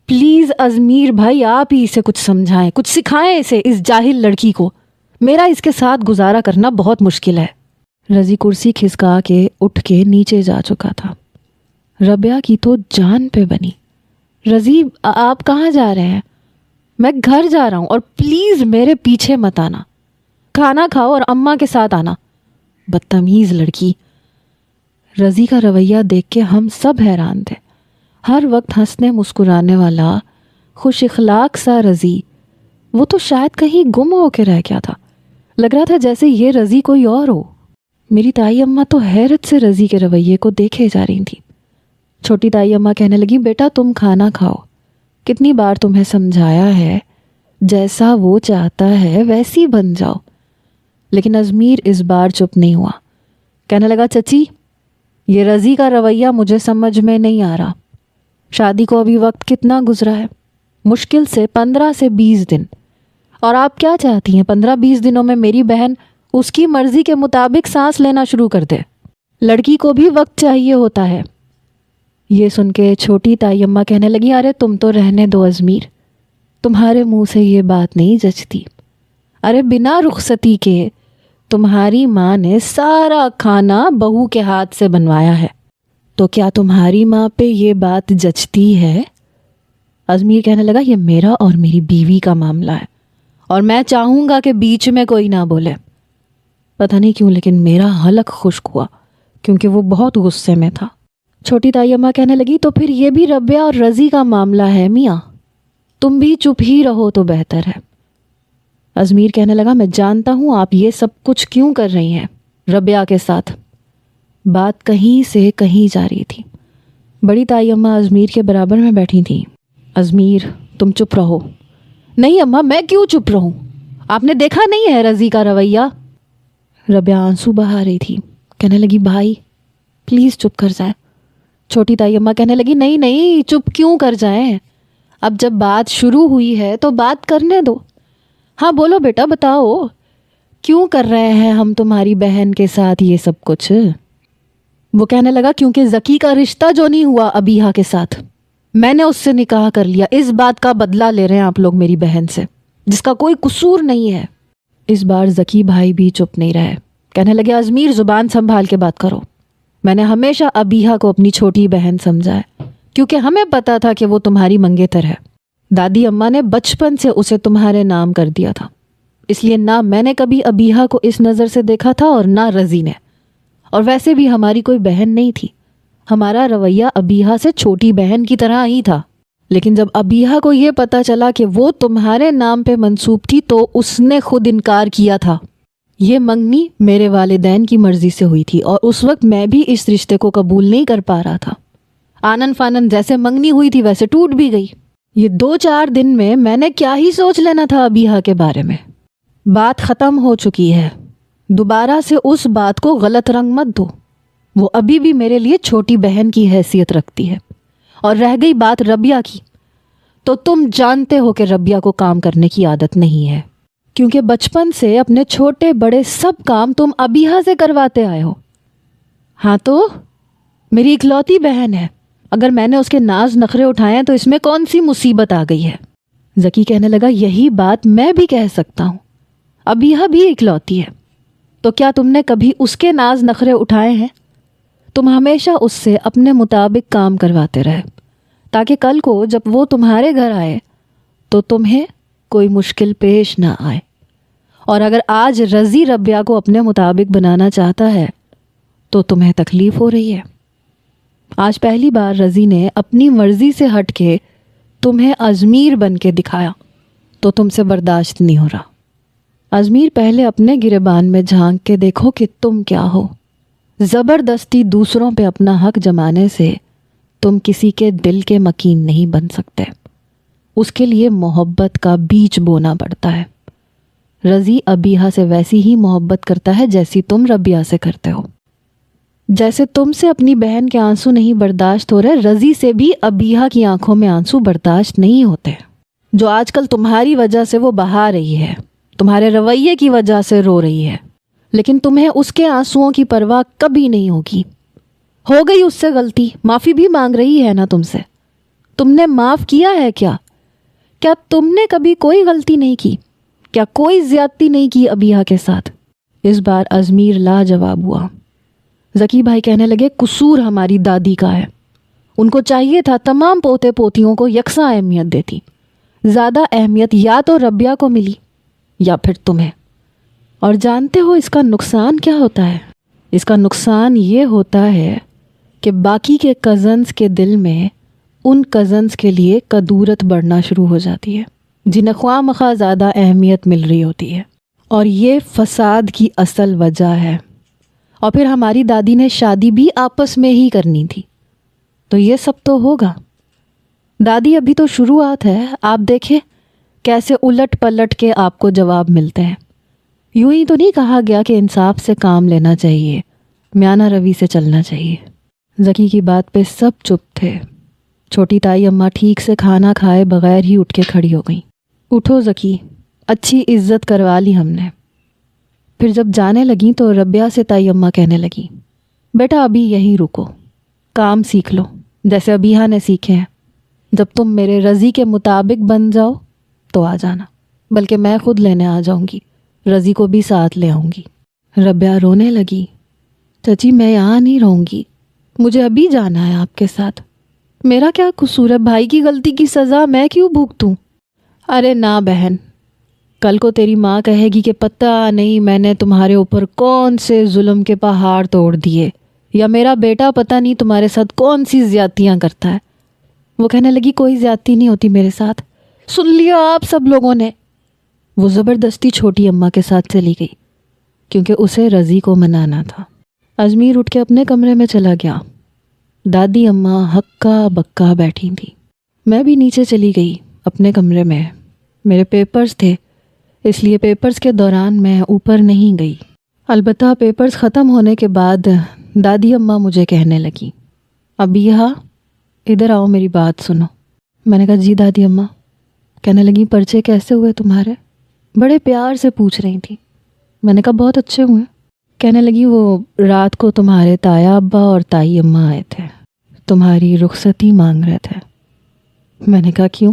پلیز ازمیر بھائی، آپ ہی اسے کچھ سمجھائیں، کچھ سکھائیں اسے، اس جاہل لڑکی کو۔ میرا اس کے ساتھ گزارا کرنا بہت مشکل ہے۔ رضی کرسی کھسکا کے اٹھ کے نیچے جا چکا تھا۔ ربیہ کی تو جان پہ بنی۔ رضی آپ کہاں جا رہے ہیں؟ میں گھر جا رہا ہوں، اور پلیز میرے پیچھے مت آنا، کھانا کھاؤ اور اماں کے ساتھ آنا۔ بدتمیز لڑکی۔ رضی کا رویہ دیکھ کے ہم سب حیران تھے۔ ہر وقت ہنسنے مسکرانے والا خوش اخلاق سا رضی، وہ تو شاید کہیں گم ہو کے رہ گیا تھا۔ لگ رہا تھا جیسے یہ رضی کوئی اور ہو۔ میری تائی اماں تو حیرت سے رضی کے رویے کو دیکھے جا رہی تھی۔ چھوٹی تائی اماں کہنے لگی، بیٹا تم کھانا کھاؤ، کتنی بار تمہیں سمجھایا ہے، جیسا وہ چاہتا ہے ویسی بن جاؤ۔ لیکن ازمیر اس بار چپ نہیں ہوا۔ کہنے لگا، چچی یہ رضی کا رویہ مجھے سمجھ میں نہیں آ رہا۔ شادی کو ابھی وقت کتنا گزرا ہے؟ مشکل سے 15 سے 20 دن، اور آپ کیا چاہتی ہیں 15-20 دنوں میں میری بہن اس کی مرضی کے مطابق سانس لینا شروع کر دے؟ لڑکی کو بھی وقت چاہیے ہوتا ہے۔ یہ سن کے چھوٹی تائی اماں کہنے لگی، ارے تم تو رہنے دو ازمیر، تمہارے منہ سے یہ بات نہیں جچتی۔ ارے بنا رخصتی کے تمہاری ماں نے سارا کھانا بہو کے ہاتھ سے بنوایا ہے، تو کیا تمہاری ماں پہ یہ بات جچتی ہے؟ ازمیر کہنے لگا، یہ میرا اور میری بیوی کا معاملہ ہے، اور میں چاہوں گا کہ بیچ میں کوئی نہ بولے۔ پتہ نہیں کیوں لیکن میرا حلق خشک ہوا، کیونکہ وہ بہت غصے میں تھا۔ چھوٹی تائی اماں کہنے لگی، تو پھر یہ بھی ربیہ اور رضی کا معاملہ ہے میاں، تم بھی چپ ہی رہو تو بہتر ہے۔ ازمیر کہنے لگا، میں جانتا ہوں آپ یہ سب کچھ کیوں کر رہی ہیں ربیہ کے ساتھ۔ بات کہیں سے کہیں جا رہی تھی۔ بڑی تائی اماں ازمیر کے برابر میں بیٹھی تھیں۔ ازمیر تم چپ رہو۔ نہیں اماں، میں کیوں چپ رہوں؟ آپ نے دیکھا نہیں ہے رضی کا رویہ؟ ربیہ آنسو بہا رہی تھی، کہنے لگی، بھائی پلیز چپ کر جائیں۔ چھوٹی تائی اماں کہنے لگی، نہیں نہیں، چپ کیوں کر جائیں؟ اب جب بات شروع ہوئی ہے تو بات کرنے دو۔ ہاں بولو بیٹا، بتاؤ کیوں کر رہے ہیں ہم تمہاری بہن کے ساتھ یہ سب کچھ؟ وہ کہنے لگا، کیونکہ ذکی کا رشتہ جو نہیں ہوا ابیہا کے ساتھ، میں نے اس سے نکاح کر لیا، اس بات کا بدلہ لے رہے ہیں آپ لوگ میری بہن سے، جس کا کوئی قصور نہیں ہے۔ اس بار ذکی بھائی بھی چپ نہیں رہے، کہنے لگے، ازمیر زبان سنبھال کے بات کرو۔ میں نے ہمیشہ ابیہا کو اپنی چھوٹی بہن سمجھا ہے، کیونکہ ہمیں پتا تھا کہ وہ تمہاری منگیتر ہے۔ دادی اماں نے بچپن سے اسے تمہارے نام کر دیا تھا، اس لیے نہ میں نے کبھی ابیہا کو اس نظر سے دیکھا تھا اور نہ رضی نے، اور ویسے بھی ہماری کوئی بہن نہیں تھی۔ ہمارا رویہ ابیہا سے چھوٹی بہن کی طرح ہی تھا، لیکن جب ابیہا کو یہ پتا چلا کہ وہ تمہارے نام پہ منسوب تھی تو اس نے خود انکار کیا تھا۔ یہ منگنی میرے والدین کی مرضی سے ہوئی تھی، اور اس وقت میں بھی اس رشتے کو قبول نہیں کر پا رہا تھا۔ آنن فانن جیسے منگنی ہوئی تھی ویسے ٹوٹ بھی گئی۔ یہ 2-4 دن میں نے کیا ہی سوچ لینا تھا ابیہا کے بارے میں۔ بات ختم ہو چکی ہے، دوبارہ سے اس بات کو غلط رنگ مت دو۔ وہ ابھی بھی میرے لیے چھوٹی بہن کی حیثیت رکھتی ہے۔ اور رہ گئی بات ربیہ کی، تو تم جانتے ہو کہ ربیہ کو کام کرنے کی عادت نہیں ہے، کیونکہ بچپن سے اپنے چھوٹے بڑے سب کام تم ابیہا سے کرواتے آئے ہو۔ ہاں تو میری اکلوتی بہن ہے، اگر میں نے اس کے ناز نخرے اٹھائے ہیں تو اس میں کون سی مصیبت آ گئی ہے؟ ذکی کہنے لگا، یہی بات میں بھی کہہ سکتا ہوں، ابیہا بھی اکلوتی ہے، تو کیا تم نے کبھی اس کے ناز نخرے اٹھائے ہیں؟ تم ہمیشہ اس سے اپنے مطابق کام کرواتے رہے، تاکہ کل کو جب وہ تمہارے گھر آئے تو تمہیں کوئی مشکل پیش نہ آئے۔ اور اگر آج رضی ربیہ کو اپنے مطابق بنانا چاہتا ہے تو تمہیں تکلیف ہو رہی ہے۔ آج پہلی بار رضی نے اپنی مرضی سے ہٹ کے تمہیں ازمیر بن کے دکھایا تو تم سے برداشت نہیں ہو رہا۔ ازمیر پہلے اپنے گریبان میں جھانک کے دیکھو کہ تم کیا ہو۔ زبردستی دوسروں پہ اپنا حق جمانے سے تم کسی کے دل کے مکین نہیں بن سکتے، اس کے لیے محبت کا بیج بونا پڑتا ہے۔ رضی ابیہا سے ویسی ہی محبت کرتا ہے جیسی تم ربیہ سے کرتے ہو۔ جیسے تم سے اپنی بہن کے آنسو نہیں برداشت ہو رہے، رضی سے بھی ابیہا کی آنکھوں میں آنسو برداشت نہیں ہوتے، جو آج کل تمہاری وجہ سے وہ بہا رہی ہے، تمہارے رویے کی وجہ سے رو رہی ہے، لیکن تمہیں اس کے آنسوؤں کی پرواہ کبھی نہیں ہوگی۔ ہو گئی اس سے غلطی، معافی بھی مانگ رہی ہے نا تم سے۔ تم نے معاف کیا ہے کیا تم نے کبھی کوئی غلطی نہیں کی؟ کیا کوئی زیادتی نہیں کی ابیہا کے ساتھ؟ اس بار ازمیر لاجواب ہوا۔ ذکی بھائی کہنے لگے قصور ہماری دادی کا ہے، ان کو چاہیے تھا تمام پوتے پوتیوں کو یکساں اہمیت دیتی، زیادہ اہمیت یا تو ربیہ کو ملی یا پھر تمہیں۔ اور جانتے ہو اس کا نقصان کیا ہوتا ہے؟ اس کا نقصان یہ ہوتا ہے کہ باقی کے کزنز کے دل میں ان کزنز کے لیے کدورت بڑھنا شروع ہو جاتی ہے جنہیں خواہ مخواہ زیادہ اہمیت مل رہی ہوتی ہے، اور یہ فساد کی اصل وجہ ہے۔ اور پھر ہماری دادی نے شادی بھی آپس میں ہی کرنی تھی، تو یہ سب تو ہوگا۔ دادی ابھی تو شروعات ہے، آپ دیکھیں کیسے الٹ پلٹ کے آپ کو جواب ملتے ہیں۔ یوں ہی تو نہیں کہا گیا کہ انصاف سے کام لینا چاہیے، میانہ روی سے چلنا چاہیے۔ ذکی کی بات پہ سب چپ تھے۔ چھوٹی تائی اماں ٹھیک سے کھانا کھائے بغیر ہی اٹھ کے کھڑی ہو گئیں۔ اٹھو ذکی، اچھی عزت کروا لی ہم نے۔ پھر جب جانے لگیں تو ربیہ سے تائی اماں کہنے لگیں، بیٹا ابھی یہیں رکو، کام سیکھ لو جیسے ابیہا نے سیکھے ہیں۔ جب تم میرے رضی کے مطابق بن جاؤ تو آ جانا، بلکہ میں خود لینے آ جاؤں گی، رضی کو بھی ساتھ لے آؤں گی۔ ربیہ رونے لگی، چچی میں یہاں نہیں رہوں گی، مجھے ابھی جانا ہے آپ کے ساتھ۔ میرا کیا قصور ہے؟ بھائی کی غلطی کی سزا میں کیوں بھگتوں؟ ارے نہ بہن، کل کو تیری ماں کہے گی کہ پتہ نہیں میں نے تمہارے اوپر کون سے ظلم کے پہاڑ توڑ دیے، یا میرا بیٹا پتہ نہیں تمہارے ساتھ کون سی زیادتیاں کرتا ہے۔ وہ کہنے لگی کوئی زیادتی نہیں ہوتی میرے ساتھ، سن لیا آپ سب لوگوں نے۔ وہ زبردستی چھوٹی اماں کے ساتھ چلی گئی کیونکہ اسے رضی کو منانا تھا۔ ازمیر اٹھ کے اپنے کمرے میں چلا گیا۔ دادی اماں ہکا بکا بیٹھی تھی۔ میں بھی نیچے چلی گئی اپنے کمرے میں۔ میرے پیپرز تھے، اس لیے پیپرز کے دوران میں اوپر نہیں گئی۔ البتہ پیپرز ختم ہونے کے بعد دادی اماں مجھے کہنے لگی، ابیہا ادھر آؤ میری بات سنو۔ میں نے کہا جی دادی اماں۔ کہنے لگی پرچے کیسے ہوئے تمہارے؟ بڑے پیار سے پوچھ رہی تھی۔ میں نے کہا بہت اچھے ہوئے۔ کہنے لگی وہ رات کو تمہارے تایا ابا اور تائی اماں آئے تھے، تمہاری رخصتی مانگ رہے تھے۔ میں نے کہا کیوں؟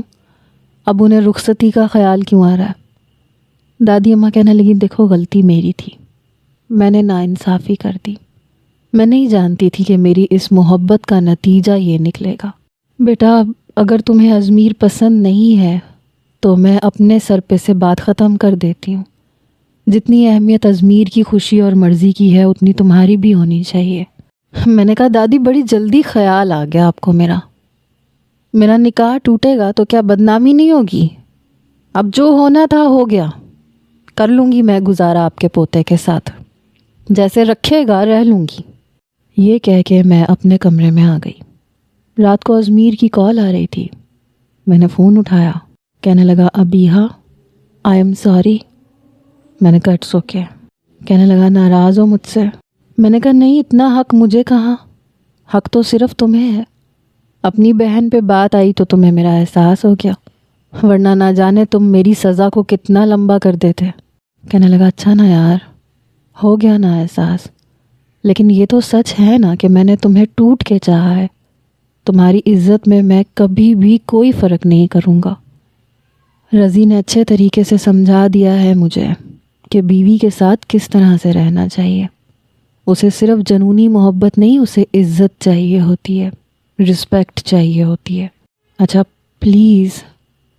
اب انہیں رخصتی کا خیال کیوں آ رہا ہے؟ دادی اماں کہنے لگی دیکھو غلطی میری تھی، میں نے ناانصافی کر دی، میں نہیں جانتی تھی کہ میری اس محبت کا نتیجہ یہ نکلے گا۔ بیٹا اگر تمہیں ازمیر پسند نہیں ہے تو میں اپنے سر پہ سے بات ختم کر دیتی ہوں۔ جتنی اہمیت ازمیر کی خوشی اور مرضی کی ہے اتنی تمہاری بھی ہونی چاہیے۔ میں نے کہا دادی بڑی جلدی خیال آ گیا آپ کو میرا نکاح ٹوٹے گا تو کیا بدنامی نہیں ہوگی؟ اب جو ہونا تھا ہو گیا، کر لوں گی میں گزارا آپ کے پوتے کے ساتھ، جیسے رکھے گا رہ لوں گی۔ یہ کہہ کے میں اپنے کمرے میں آ گئی۔ رات کو ازمیر کی کال آ رہی تھی، میں نے فون اٹھایا۔ کہنے لگا ابیہا آئی ایم سوری۔ میں نے کہا اٹس اوکے۔ کہنے لگا ناراض ہو مجھ سے؟ میں نے کہا نہیں، اتنا حق مجھے کہاں، حق تو صرف تمہیں ہے۔ اپنی بہن پہ بات آئی تو تمہیں میرا احساس ہو گیا، ورنہ نہ جانے تم میری سزا کو کتنا لمبا کر دیتے۔ کہنے لگا اچھا نا یار، ہو گیا نا احساس، لیکن یہ تو سچ ہے نا کہ میں نے تمہیں ٹوٹ کے چاہا ہے۔ تمہاری عزت میں کبھی بھی کوئی فرق نہیں کروں گا۔ رضی نے اچھے طریقے سے سمجھا دیا ہے مجھے کہ بیوی کے ساتھ کس طرح سے رہنا چاہیے۔ اسے صرف جنونی محبت نہیں، اسے عزت چاہیے ہوتی ہے، رسپیکٹ چاہیے ہوتی ہے۔ اچھا پلیز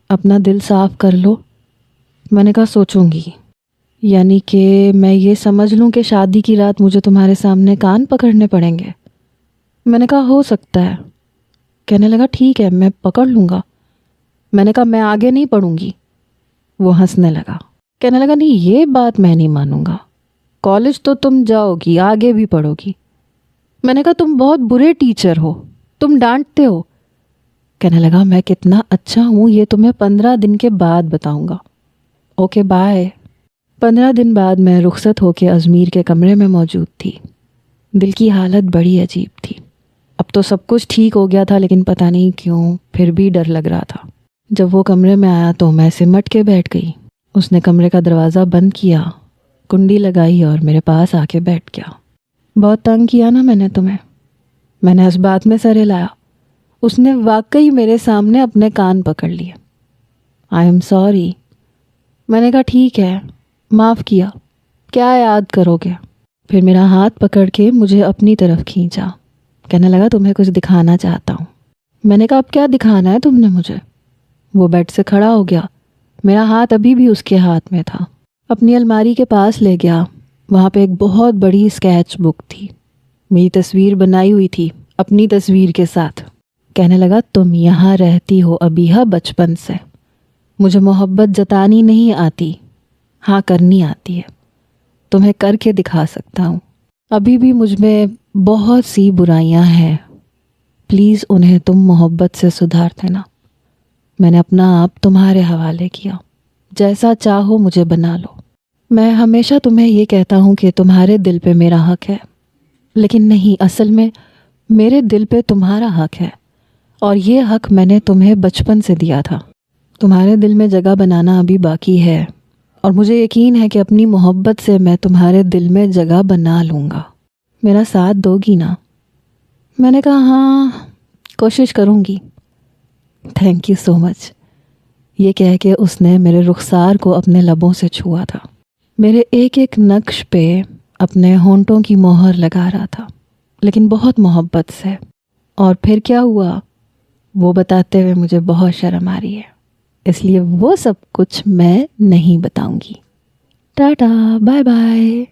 اپنا دل صاف کر لو۔ میں نے کہا سوچوں گی۔ یعنی کہ میں یہ سمجھ لوں کہ شادی کی رات مجھے تمہارے سامنے کان پکڑنے پڑیں گے؟ میں نے کہا ہو سکتا ہے۔ کہنے لگا ٹھیک ہے میں پکڑ لوں گا۔ میں نے کہا میں آگے نہیں پڑھوں گی۔ وہ ہنسنے لگا، کہنے لگا نہیں یہ بات میں نہیں مانوں گا، کالج تو تم جاؤ گی، آگے بھی پڑھو گی۔ میں نے کہا تم بہت برے ٹیچر ہو، تم ڈانٹتے ہو۔ کہنے لگا میں کتنا اچھا ہوں یہ تمہیں 15 دن کے بعد بتاؤں گا۔ Okay bye. 15 دن بعد میں رخصت ہو کے ازمیر کے کمرے میں موجود تھی۔ دل کی حالت بڑی عجیب تھی۔ اب تو سب کچھ ٹھیک ہو گیا تھا لیکن پتہ نہیں کیوں پھر بھی ڈر لگ رہا تھا۔ جب وہ کمرے میں آیا تو میں سمٹ کے بیٹھ گئی۔ اس نے کمرے کا دروازہ بند کیا، کنڈی لگائی اور میرے پاس آ کے بیٹھ گیا۔ بہت تنگ کیا نا میں نے تمہیں؟ میں نے اس بات میں سر ہلایا۔ اس نے واقعی میرے سامنے اپنے کان پکڑ لیے۔ I am sorry. میں نے کہا ٹھیک ہے، معاف کیا، کیا یاد کرو گے؟ پھر میرا ہاتھ پکڑ کے مجھے اپنی طرف کھینچا، کہنے لگا تمہیں کچھ دکھانا چاہتا ہوں۔ میں نے کہا اب کیا دکھانا ہے تم نے مجھے؟ وہ بیڈ سے کھڑا ہو گیا، میرا ہاتھ ابھی بھی اس کے ہاتھ میں تھا۔ اپنی الماری کے پاس لے گیا، وہاں پہ ایک بہت بڑی اسکیچ بک تھی، میری تصویر بنائی ہوئی تھی اپنی تصویر کے ساتھ۔ کہنے لگا تم یہاں رہتی ہو ابیہا بچپن سے، مجھے محبت جتانی نہیں آتی، ہاں کرنی آتی ہے، تمہیں کر کے دکھا سکتا ہوں۔ ابھی بھی مجھ میں بہت سی برائیاں ہیں، پلیز انہیں تم محبت سے سدھار دینا۔ میں نے اپنا آپ تمہارے حوالے کیا، جیسا چاہو مجھے بنا لو۔ میں ہمیشہ تمہیں یہ کہتا ہوں کہ تمہارے دل پہ میرا حق ہے، لیکن نہیں، اصل میں میرے دل پہ تمہارا حق ہے، اور یہ حق میں نے تمہیں بچپن سے دیا تھا۔ تمہارے دل میں جگہ بنانا ابھی باقی ہے، اور مجھے یقین ہے کہ اپنی محبت سے میں تمہارے دل میں جگہ بنا لوں گا۔ میرا ساتھ دو گی نا؟ میں نے کہا ہاں کوشش کروں گی۔ تھینک یو سو مچ۔ یہ کہہ کے اس نے میرے رخسار کو اپنے لبوں سے چھوا تھا، میرے ایک ایک نقش پہ اپنے ہونٹوں کی مہر لگا رہا تھا، لیکن بہت محبت سے۔ اور پھر کیا ہوا وہ بتاتے ہوئے مجھے بہت شرم آ رہی ہے، اس لیے وہ سب کچھ میں نہیں بتاؤں گی۔ Tata, bye bye.